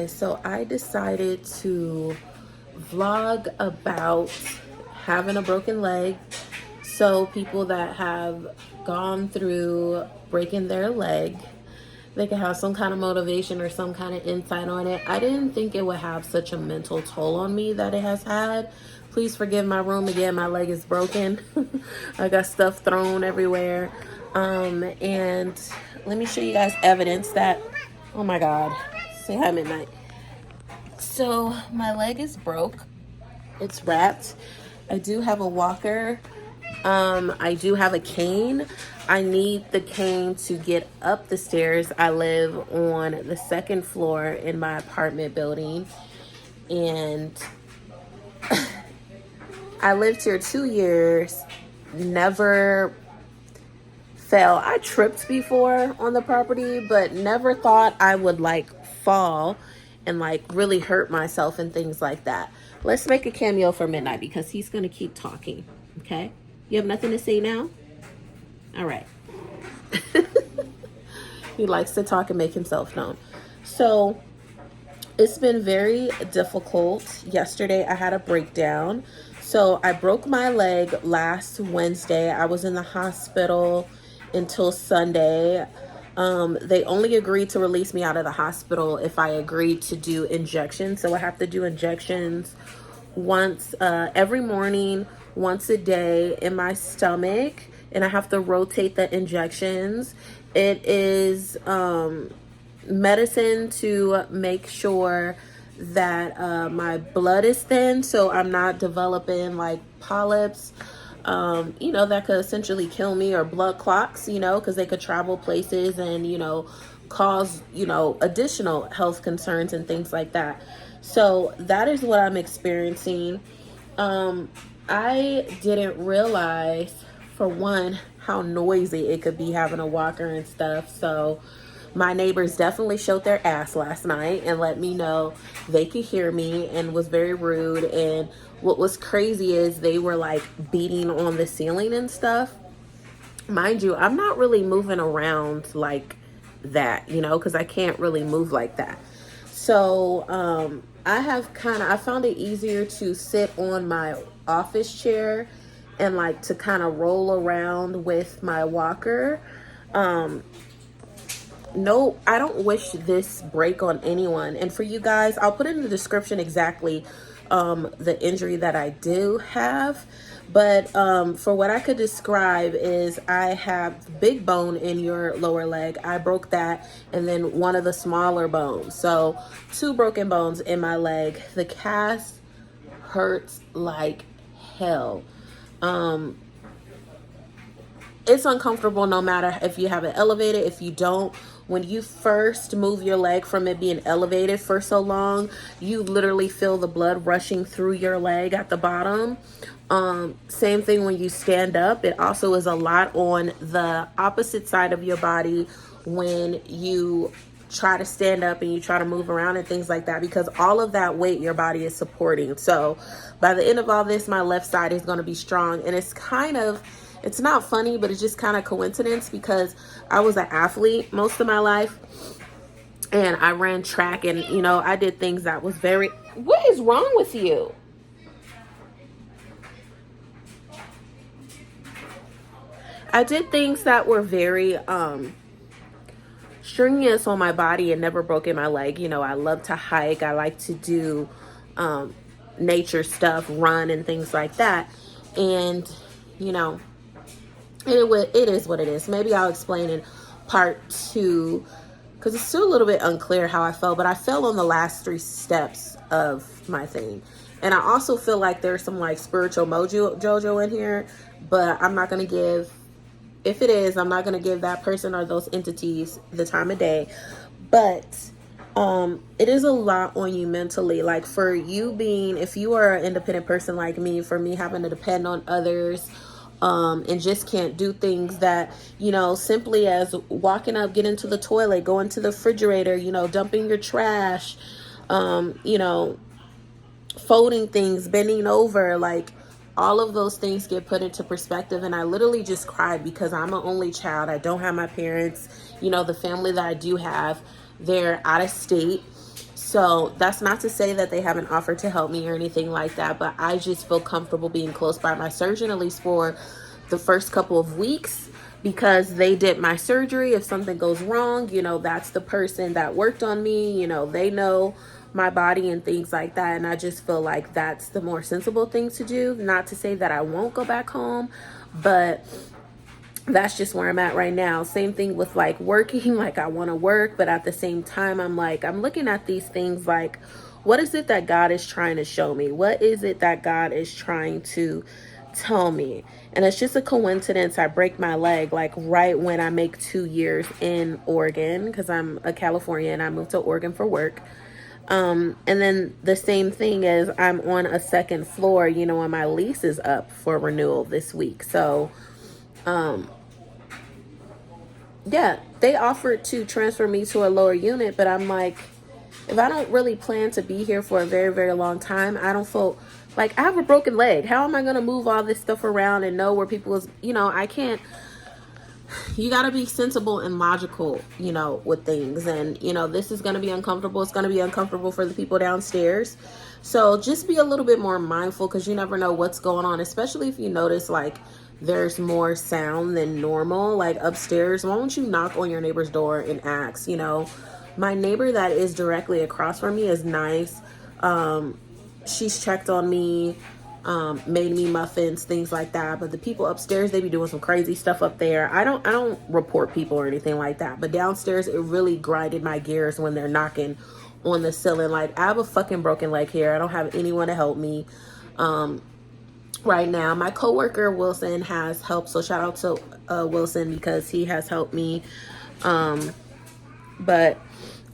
guys, so I decided to vlog about having a broken leg, so people that have gone through breaking their leg, they can have some kind of motivation or some kind of insight on it. I didn't think it would have such a mental toll on me that it has had. Please forgive my room again, my leg is broken. I got stuff thrown everywhere. And let me show you guys evidence that, oh my God, say hi midnight. So my leg is broke, it's wrapped. I do have a walker. I do have a cane. I need the cane to get up the stairs. I live on the second floor in my apartment building, and I lived here 2 years, never fell. I tripped before on the property, but never thought I would like fall and like really hurt myself and things like that. Let's make a cameo for midnight because he's gonna keep talking. Okay, you have nothing to say now? All right. He likes to talk and make himself known. So it's been very difficult. Yesterday I had a breakdown. So I broke my leg last Wednesday. I was in the hospital until Sunday. They only agreed to release me out of the hospital if I agreed to do injections. So I have to do injections once every morning, once a day in my stomach, and I have to rotate the injections. It is medicine to make sure that my blood is thin, so I'm not developing like polyps, that could essentially kill me, or blood clots, because they could travel places and, cause, additional health concerns and things like that. So that is what I'm experiencing. I didn't realize, for one, how noisy it could be having a walker and stuff. So my neighbors definitely showed their ass last night and let me know they could hear me and was very rude. And what was crazy is they were like beating on the ceiling and stuff. Mind you, I'm not really moving around like that, because I can't really move like that. So I found it easier to sit on my office chair and like to kind of roll around with my walker. No, I don't wish this break on anyone. And for you guys, I'll put in the description exactly the injury that I do have. But for what I could describe is I have big bone in your lower leg. I broke that, and then one of the smaller bones. So 2 broken bones in my leg. The cast hurts like hell. It's uncomfortable no matter if you have it elevated, if you don't. When you first move your leg from it being elevated for so long, you literally feel the blood rushing through your leg at the bottom. Same thing when you stand up. It also is a lot on the opposite side of your body when you try to stand up and you try to move around and things like that, because all of that weight your body is supporting. So by the end of all this, my left side is going to be strong. And it's not funny, but it's just kind of coincidence because I was an athlete most of my life, and I ran track, and I did things that was very, what is wrong with you? I did things that were very strenuous on my body and never broken my leg. I love to hike. I like to do nature stuff, run and things like that. And, it is what it is. Maybe I'll explain in part 2 because it's still a little bit unclear how I fell, but I fell on the last 3 steps of my thing. And I also feel like there's some like spiritual JoJo in here, but I'm not going to give, if it is, I'm not going to give that person or those entities the time of day. But it is a lot on you mentally. Like for you being, if you are an independent person like me, for me having to depend on others, and just can't do things that, simply as walking up, get into the toilet, go into the refrigerator, dumping your trash, folding things, bending over, like all of those things get put into perspective. And I literally just cried because I'm an only child. I don't have my parents. The family that I do have, they're out of state. So that's not to say that they haven't offered to help me or anything like that, but I just feel comfortable being close by my surgeon, at least for the first couple of weeks, because they did my surgery. If something goes wrong, you know, that's the person that worked on me, you know, they know my body and things like that. And I just feel like that's the more sensible thing to do. Not to say that I won't go back home, but that's just where I'm at right now. Same thing with like working, like I want to work, but at the same time, I'm like, I'm looking at these things like, what is it that God is trying to show me? What is it that God is trying to tell me? And it's just a coincidence I break my leg like right when I make 2 years in Oregon, because I'm a Californian. I moved to Oregon for work. And then the same thing is I'm on a second floor, you know, and my lease is up for renewal this week. So, yeah, they offered to transfer me to a lower unit, but I'm like, if I don't really plan to be here for a very, very long time, I don't feel like I have a broken leg. How am I going to move all this stuff around and know where people is, you know, I can't. You got to be sensible and logical, you know, with things. And, you know, this is going to be uncomfortable. It's going to be uncomfortable for the people downstairs. So just be a little bit more mindful, because you never know what's going on, especially if you notice like there's more sound than normal, like upstairs. Why don't you knock on your neighbor's door and ask? You know, my neighbor that is directly across from me is nice. She's checked on me, made me muffins, things like that. But the people upstairs, they be doing some crazy stuff up there. I don't report people or anything like that. But downstairs, it really grinded my gears when they're knocking on the ceiling. Like, I have a fucking broken leg here. I don't have anyone to help me right now. My coworker Wilson has helped, so shout out to Wilson, because he has helped me. But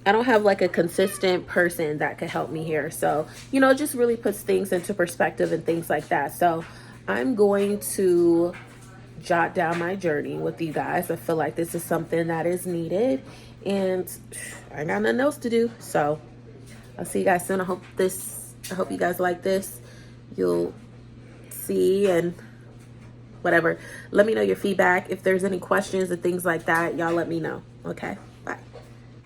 I don't have like a consistent person that could help me here. So, you know, it just really puts things into perspective and things like that. So I'm going to jot down my journey with you guys. I feel like this is something that is needed, and I got nothing else to do. So I'll see you guys soon. I hope you guys like this. You'll see and whatever. Let me know your feedback. If there's any questions and things like that, y'all let me know. Okay.